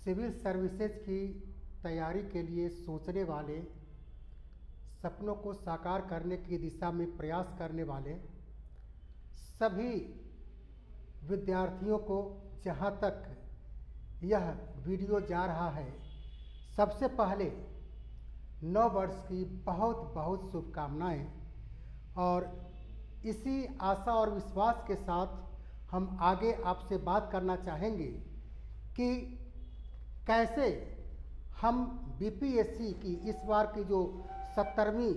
Civil services की तैयारी के लिए सोचने वाले, सपनों को साकार करने की दिशा में प्रयास करने वाले सभी विद्यार्थियों को जहाँ तक यह वीडियो जा रहा है, सबसे पहले नव वर्ष की बहुत बहुत शुभकामनाएं। और इसी आशा और विश्वास के साथ हम आगे आपसे बात करना चाहेंगे कि कैसे हम बीपीएससी की इस बार की जो 70वीं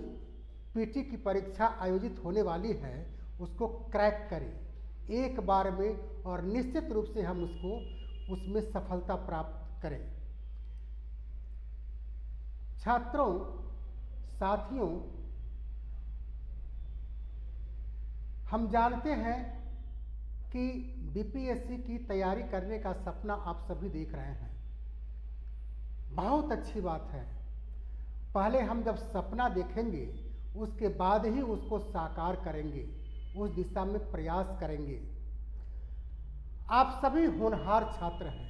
पीटी की परीक्षा आयोजित होने वाली है उसको क्रैक करें एक बार में, और निश्चित रूप से हम उसमें सफलता प्राप्त करें। छात्रों, साथियों, हम जानते हैं कि बीपीएससी की तैयारी करने का सपना आप सभी देख रहे हैं। बहुत अच्छी बात है। पहले हम जब सपना देखेंगे उसके बाद ही उसको साकार करेंगे, उस दिशा में प्रयास करेंगे। आप सभी होनहार छात्र हैं।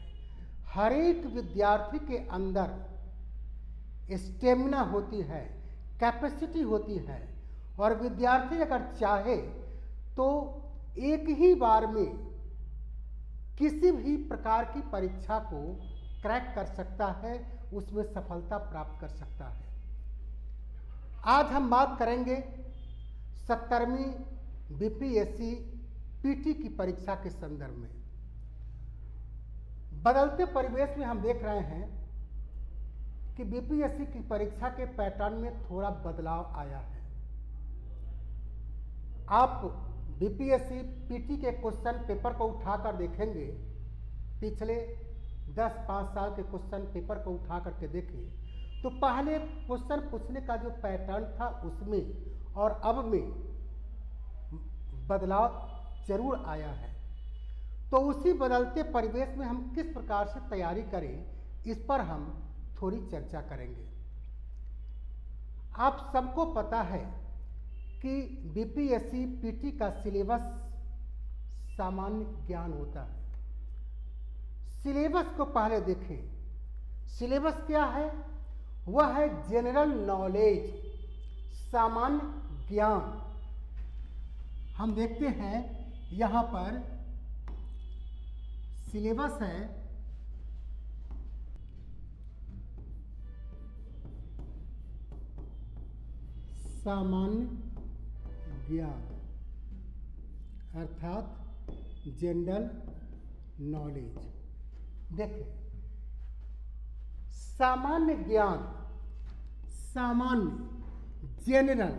हर एक विद्यार्थी के अंदर स्टेमिना होती है, कैपेसिटी होती है, और विद्यार्थी अगर चाहे तो एक ही बार में किसी भी प्रकार की परीक्षा को क्रैक कर सकता है, उसमें सफलता प्राप्त कर सकता है। आज हम बात करेंगे 70वीं बीपीएससी पीटी की परीक्षा के संदर्भ में। बदलते परिवेश में हम देख रहे हैं कि बीपीएससी की परीक्षा के पैटर्न में थोड़ा बदलाव आया है। आप बीपीएससी पीटी के क्वेश्चन पेपर को उठाकर देखेंगे, पिछले 10-5 साल के क्वेश्चन पेपर को उठा करके देखें तो पहले क्वेश्चन पूछने का जो पैटर्न था उसमें और अब में बदलाव जरूर आया है। तो उसी बदलते परिवेश में हम किस प्रकार से तैयारी करें, इस पर हम थोड़ी चर्चा करेंगे। आप सबको पता है कि बीपीएससी पीटी का सिलेबस सामान्य ज्ञान होता है। सिलेबस को पहले देखें। सिलेबस क्या है? वह है जनरल नॉलेज, सामान्य ज्ञान। हम देखते हैं यहां पर सिलेबस है सामान्य ज्ञान, अर्थात जनरल नॉलेज। देखें, सामान्य ज्ञान, सामान्य, जनरल,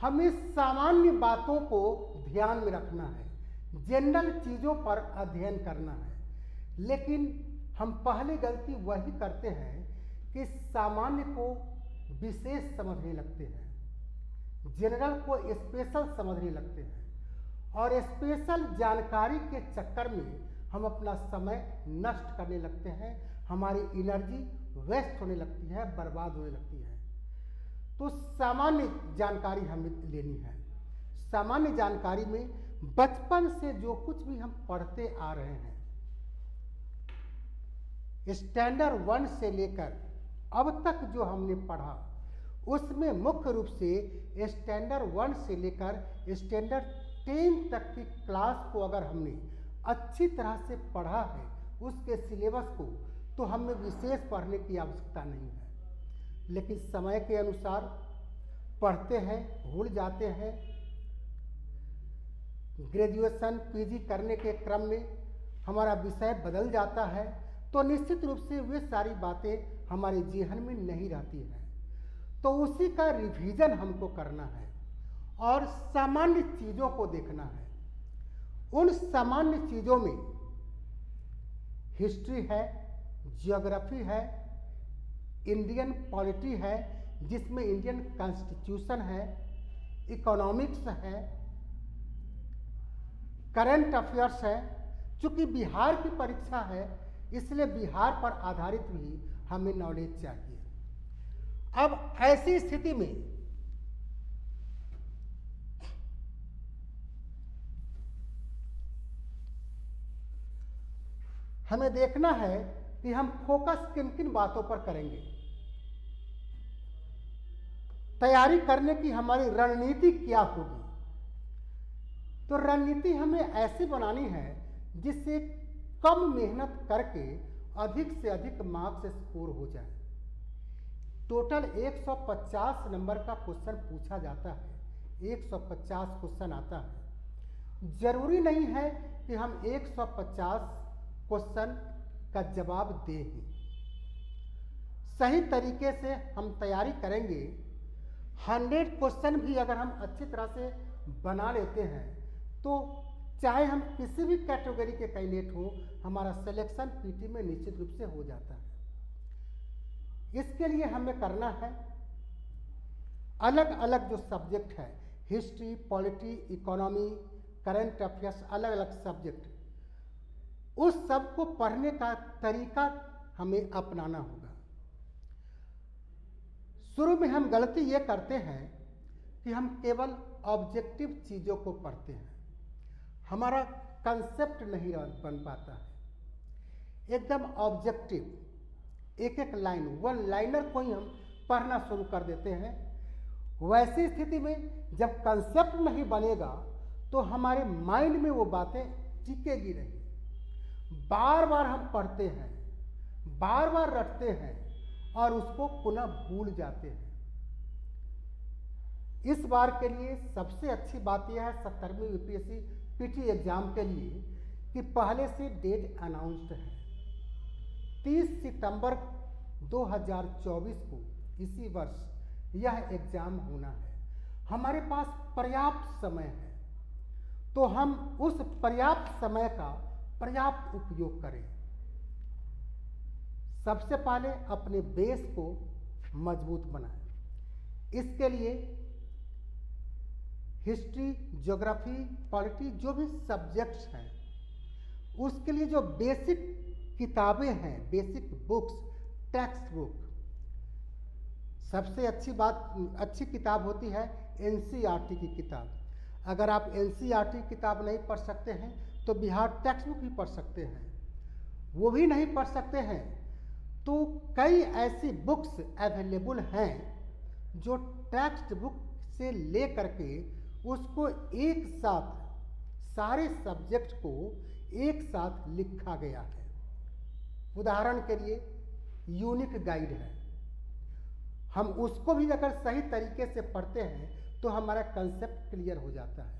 हमें सामान्य बातों को ध्यान में रखना है, जनरल चीजों पर अध्ययन करना है। लेकिन हम पहली गलती वही करते हैं कि सामान्य को विशेष समझने लगते हैं, जनरल को स्पेशल समझने लगते हैं, और स्पेशल जानकारी के चक्कर में हम अपना समय नष्ट करने लगते हैं, हमारी एनर्जी वेस्ट होने लगती है, बर्बाद होने लगती है। तो सामान्य जानकारी हमें लेनी है। सामान्य जानकारी में बचपन से जो कुछ भी हम पढ़ते आ रहे हैं, स्टैंडर्ड 1 से लेकर अब तक जो हमने पढ़ा, उसमें मुख्य रूप से स्टैंडर्ड 1 से लेकर स्टैंडर्ड 10 तक की क्लास को अगर हमने अच्छी तरह से पढ़ा है, उसके सिलेबस को, तो हमें विशेष पढ़ने की आवश्यकता नहीं है। लेकिन समय के अनुसार पढ़ते हैं, भूल जाते हैं। ग्रेजुएशन पीजी करने के क्रम में हमारा विषय बदल जाता है, तो निश्चित रूप से वे सारी बातें हमारे जेहन में नहीं रहती हैं। तो उसी का रिवीजन हमको करना है और सामान्य चीज़ों को देखना है। उन सामान्य चीज़ों में हिस्ट्री है, ज्योग्राफी है, इंडियन पॉलिटी है जिसमें इंडियन कॉन्स्टिट्यूशन है, इकोनॉमिक्स है, करंट अफेयर्स है। चूंकि बिहार की परीक्षा है, इसलिए बिहार पर आधारित भी हमें नॉलेज चाहिए। अब ऐसी स्थिति में हमें देखना है कि हम फोकस किन किन बातों पर करेंगे। तैयारी करने की हमारी रणनीति क्या होगी। तो रणनीति हमें ऐसी बनानी है जिससे कम मेहनत करके अधिक से अधिक मार्क्स स्कोर हो जाए। टोटल 150 नंबर का क्वेश्चन पूछा जाता है, 150 क्वेश्चन आता है। जरूरी नहीं है कि हम 150 क्वेश्चन का जवाब दें ही। सही तरीके से हम तैयारी करेंगे, 100 क्वेश्चन भी अगर हम अच्छी तरह से बना लेते हैं तो चाहे हम किसी भी कैटेगरी के कैंडिडेट हो, हमारा सिलेक्शन पीटी में निश्चित रूप से हो जाता है। इसके लिए हमें करना है अलग अलग जो सब्जेक्ट है, history, polity, economy, current affairs, अलग अलग सब्जेक्ट, उस सब को पढ़ने का तरीका हमें अपनाना होगा। शुरू में हम गलती ये करते हैं कि हम केवल ऑब्जेक्टिव चीज़ों को पढ़ते हैं, हमारा कंसेप्ट नहीं बन पाता है। एकदम ऑब्जेक्टिव एक एक लाइन, वन लाइनर को ही हम पढ़ना शुरू कर देते हैं। वैसी स्थिति में जब कंसेप्ट नहीं बनेगा तो हमारे माइंड में वो बातें टिकेगी नहीं। बार बार हम पढ़ते हैं, बार बार रटते हैं और उसको पुनः भूल जाते हैं। इस बार के लिए सबसे अच्छी बात यह है 70वीं यूपीएससी पीटी एग्जाम के लिए कि पहले से डेट अनाउंस्ड है। 30 सितंबर 2024 को इसी वर्ष यह एग्जाम होना है। हमारे पास पर्याप्त समय है, तो हम उस पर्याप्त समय का पर्याप्त उपयोग करें। सबसे पहले अपने बेस को मजबूत बनाएं। इसके लिए हिस्ट्री, ज्योग्राफी, पॉलिटी, जो भी सब्जेक्ट्स हैं, उसके लिए जो बेसिक किताबें हैं, बेसिक बुक्स, टेक्स्ट बुक, सबसे अच्छी किताब होती है एनसीईआरटी की किताब। अगर आप एनसीईआरटी किताब नहीं पढ़ सकते हैं तो बिहार टेक्स्ट बुक भी पढ़ सकते हैं। वो भी नहीं पढ़ सकते हैं तो कई ऐसी बुक्स अवेलेबल हैं जो टेक्स्ट बुक से ले करके उसको एक साथ, सारे सब्जेक्ट को एक साथ लिखा गया है। उदाहरण के लिए यूनिक गाइड है, हम उसको भी अगर सही तरीके से पढ़ते हैं तो हमारा कंसेप्ट क्लियर हो जाता है।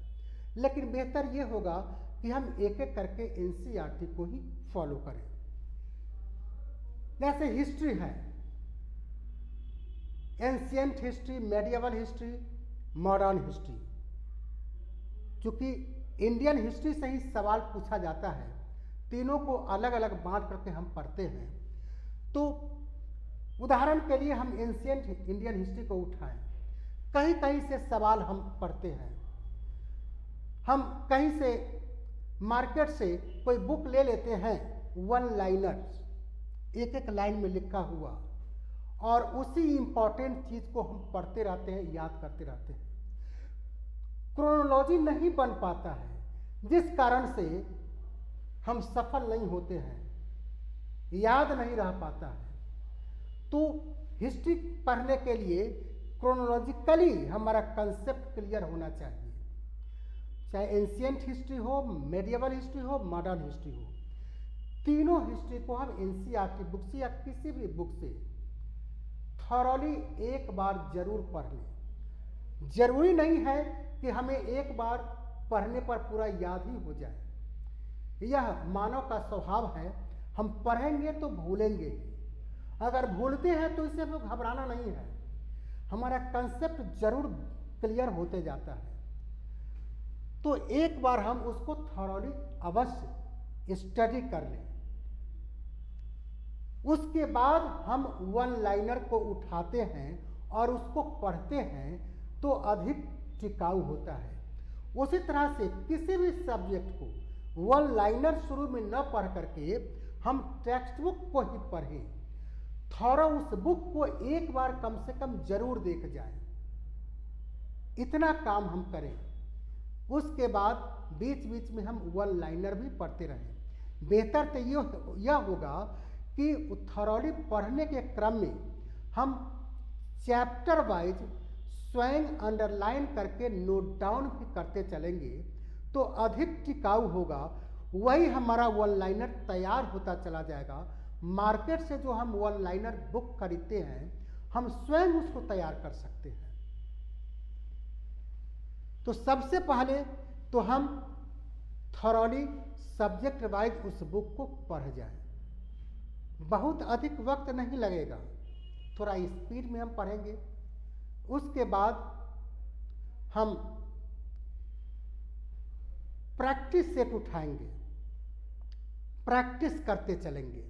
लेकिन बेहतर ये होगा कि हम एक एक करके एनसीईआरटी को ही फॉलो करें। जैसे हिस्ट्री है, ancient history, medieval history, modern history. चूंकि इंडियन हिस्ट्री से ही सवाल पूछा जाता है, तीनों को अलग अलग बांट करके हम पढ़ते हैं। तो उदाहरण के लिए हम एंशिएंट इंडियन हिस्ट्री को उठाएं, कहीं कहीं से सवाल हम पढ़ते हैं। हम कहीं से मार्केट से कोई बुक ले लेते हैं, वन लाइनर्स, एक एक लाइन में लिखा हुआ, और उसी इंपॉर्टेंट चीज को हम पढ़ते रहते हैं, याद करते रहते हैं। क्रोनोलॉजी नहीं बन पाता है, जिस कारण से हम सफल नहीं होते हैं, याद नहीं रह पाता है। तो हिस्ट्री पढ़ने के लिए क्रोनोलॉजिकली हमारा कंसेप्ट क्लियर होना चाहिए। चाहे एंशिएंट हिस्ट्री हो, मेडिएवल हिस्ट्री हो, मॉडर्न हिस्ट्री हो, तीनों हिस्ट्री को हम एनसीईआरटी बुक से या किसी भी बुक से थॉरली एक बार जरूर पढ़ लें। जरूरी नहीं है कि हमें एक बार पढ़ने पर पूरा याद ही हो जाए, यह मानव का स्वभाव है। हम पढ़ेंगे तो भूलेंगे ही। अगर भूलते हैं तो इससे हमें घबराना नहीं है, हमारा कंसेप्ट जरूर क्लियर होते जाता है। तो एक बार हम उसको थॉरली अवश्य स्टडी कर लें। उसके बाद हम वन लाइनर को उठाते हैं और उसको पढ़ते हैं तो अधिक टिकाऊ होता है। उसी तरह से किसी भी सब्जेक्ट को वन लाइनर शुरू में न पढ़ करके हम टेक्स्ट बुक को ही पढ़ें, थोड़ा उस बुक को एक बार कम से कम जरूर देख जाएं। इतना काम हम करें। उसके बाद बीच बीच में हम वन लाइनर भी पढ़ते रहें। बेहतर तो यह होगा कि थॉरोली पढ़ने के क्रम में हम चैप्टर वाइज स्वयं अंडरलाइन करके नोट डाउन भी करते चलेंगे तो अधिक टिकाऊ होगा। वही हमारा वन लाइनर तैयार होता चला जाएगा। मार्केट से जो हम वन लाइनर बुक खरीदते हैं हम स्वयं उसको तैयार कर सकते हैं। तो सबसे पहले तो हम थॉरोली सब्जेक्ट वाइज उस बुक को पढ़ जाएं। बहुत अधिक वक्त नहीं लगेगा, थोड़ा स्पीड में हम पढ़ेंगे। उसके बाद हम प्रैक्टिस सेट उठाएंगे, प्रैक्टिस करते चलेंगे।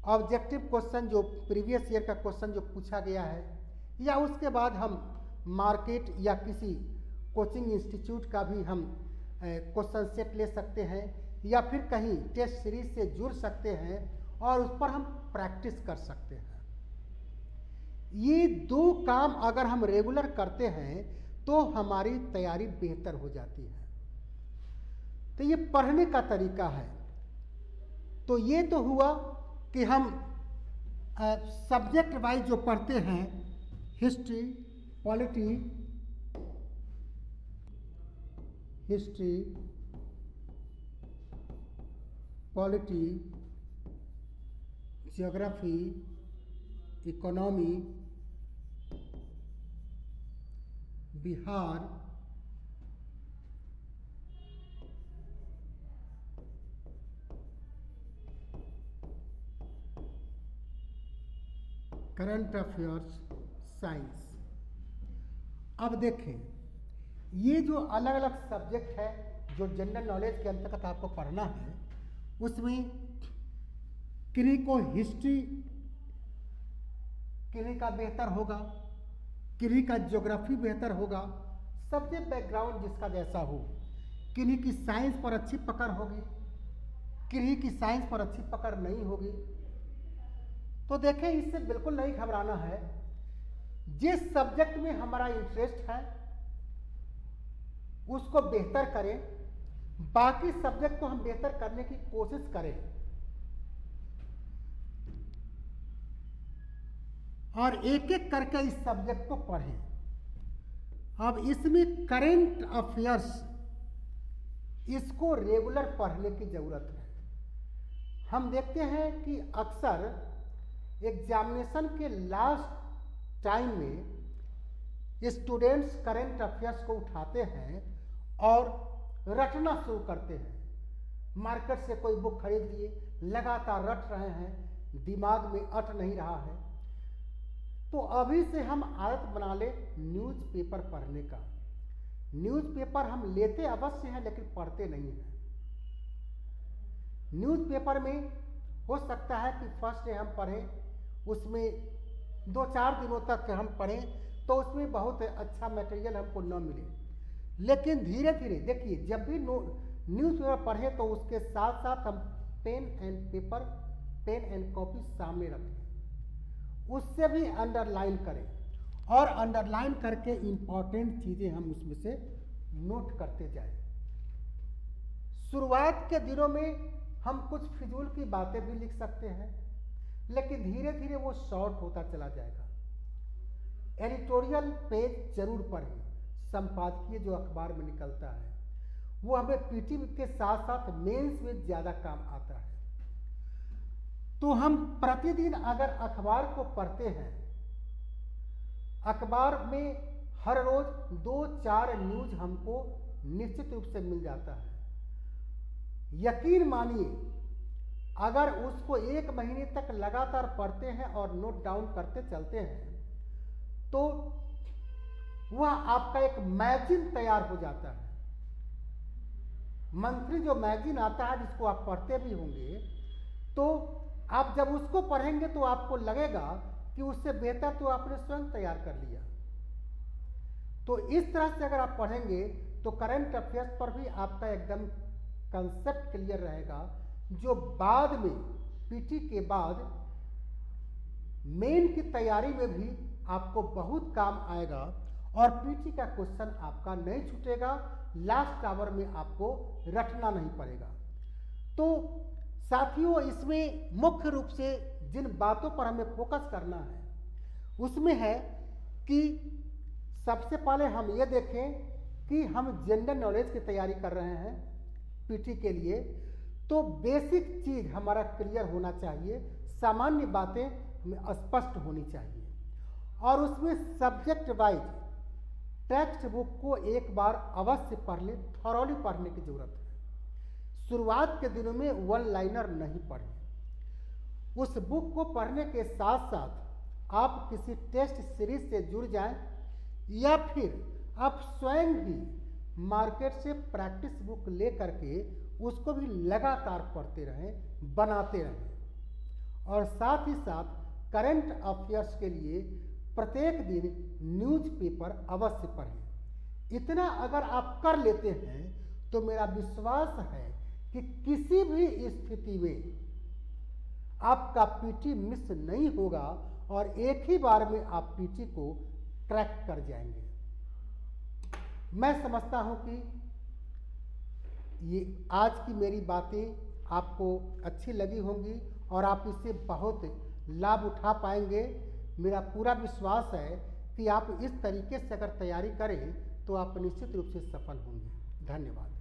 ऑब्जेक्टिव क्वेश्चन जो प्रीवियस ईयर का क्वेश्चन जो पूछा गया है, या उसके बाद हम मार्केट या किसी कोचिंग इंस्टीट्यूट का भी हम क्वेश्चन सेट ले सकते हैं, या फिर कहीं टेस्ट सीरीज से जुड़ सकते हैं और उस पर हम प्रैक्टिस कर सकते हैं। ये दो काम अगर हम रेगुलर करते हैं तो हमारी तैयारी बेहतर हो जाती है। तो ये पढ़ने का तरीका है। तो ये तो हुआ कि हम सब्जेक्ट वाइज जो पढ़ते हैं, history, polity, geography, economy, Bihar, current affairs, science. अब देखें, ये जो अलग अलग सब्जेक्ट है जो जनरल नॉलेज के अंतर्गत आपको पढ़ना है, उसमें किन्हीं को हिस्ट्री किन्हीं का बेहतर होगा, किन्हीं का ज्योग्राफी बेहतर होगा, सबके बैकग्राउंड जिसका जैसा हो। किन्हीं की साइंस पर अच्छी पकड़ होगी, किन्हीं की साइंस पर अच्छी पकड़ नहीं होगी। तो देखें, इससे बिल्कुल नहीं घबराना है। जिस सब्जेक्ट में हमारा इंटरेस्ट है उसको बेहतर करें, बाकी सब्जेक्ट को हम बेहतर करने की कोशिश करें। और एक एक करके इस सब्जेक्ट को पढ़ें। अब इसमें करंट अफेयर्स, इसको रेगुलर पढ़ने की जरूरत है। हम देखते हैं कि अक्सर एग्जामिनेशन के लास्ट टाइम में स्टूडेंट्स करंट अफेयर्स को उठाते हैं और रटना शुरू करते हैं। मार्केट से कोई बुक खरीद लिए, लगातार रट रहे हैं, दिमाग में अट नहीं रहा है। तो अभी से हम आदत बना ले न्यूज़पेपर पढ़ने का। न्यूज़पेपर हम लेते अवश्य हैं लेकिन पढ़ते नहीं हैं। न्यूज़पेपर में हो सकता है कि फर्स्ट डे हम पढ़ें, उसमें 2-4 दिनों तक हम पढ़ें तो उसमें बहुत अच्छा मटेरियल हमको न मिले। लेकिन धीरे धीरे देखिए, जब भी न्यूज़पेपर पढ़ें तो उसके साथ साथ हम पेन एंड कॉपी सामने रखें, उससे भी अंडरलाइन करें और अंडरलाइन करके इंपॉर्टेंट चीज़ें हम उसमें से नोट करते जाएं। शुरुआत के दिनों में हम कुछ फिजूल की बातें भी लिख सकते हैं, लेकिन धीरे धीरे वो शॉर्ट होता चला जाएगा। एडिटोरियल पेज जरूर पढ़ें, संपादकीय जो अखबार में निकलता है वो हमें पीटी के साथ साथ मेंस में ज़्यादा काम आता है। तो हम प्रतिदिन अगर अखबार को पढ़ते हैं, अखबार में हर रोज 2-4 न्यूज हमको निश्चित रूप से मिल जाता है। यकीन मानिए, अगर उसको 1 महीने तक लगातार पढ़ते हैं और नोट डाउन करते चलते हैं तो वह आपका एक मैगजीन तैयार हो जाता है। मंथली जो मैगजीन आता है जिसको आप पढ़ते भी होंगे, तो आप जब उसको पढ़ेंगे तो आपको लगेगा कि उससे बेहतर तो आपने स्वयं तैयार कर लिया। तो इस तरह से अगर आप पढ़ेंगे तो करंट अफेयर्स पर भी आपका एकदम कंसेप्ट क्लियर रहेगा, जो बाद में पीटी के बाद मेन की तैयारी में भी आपको बहुत काम आएगा। और पीटी का क्वेश्चन आपका नहीं छूटेगा, लास्ट आवर में आपको रटना नहीं पड़ेगा। तो साथियों, इसमें मुख्य रूप से जिन बातों पर हमें फोकस करना है उसमें है कि सबसे पहले हम ये देखें कि हम जनरल नॉलेज की तैयारी कर रहे हैं पीटी के लिए, तो बेसिक चीज हमारा क्लियर होना चाहिए, सामान्य बातें हमें स्पष्ट होनी चाहिए। और उसमें सब्जेक्ट वाइज टेक्स्ट बुक को एक बार अवश्य पढ़ ले, थॉरोली पढ़ने की जरूरत है। शुरुआत के दिनों में वन लाइनर नहीं पढ़ें। उस बुक को पढ़ने के साथ साथ आप किसी टेस्ट सीरीज से जुड़ जाएं या फिर आप स्वयं ही मार्केट से प्रैक्टिस बुक ले करके उसको भी लगातार पढ़ते रहें, बनाते रहें। और साथ ही साथ करंट अफेयर्स के लिए प्रत्येक दिन न्यूज़पेपर अवश्य पढ़ें। इतना अगर आप कर लेते हैं तो मेरा विश्वास है कि किसी भी स्थिति में आपका पीटी मिस नहीं होगा और एक ही बार में आप पीटी को क्रैक कर जाएंगे। मैं समझता हूं कि ये आज की मेरी बातें आपको अच्छी लगी होंगी और आप इससे बहुत लाभ उठा पाएंगे। मेरा पूरा विश्वास है कि आप इस तरीके से अगर तैयारी करें तो आप निश्चित रूप से सफल होंगे। धन्यवाद।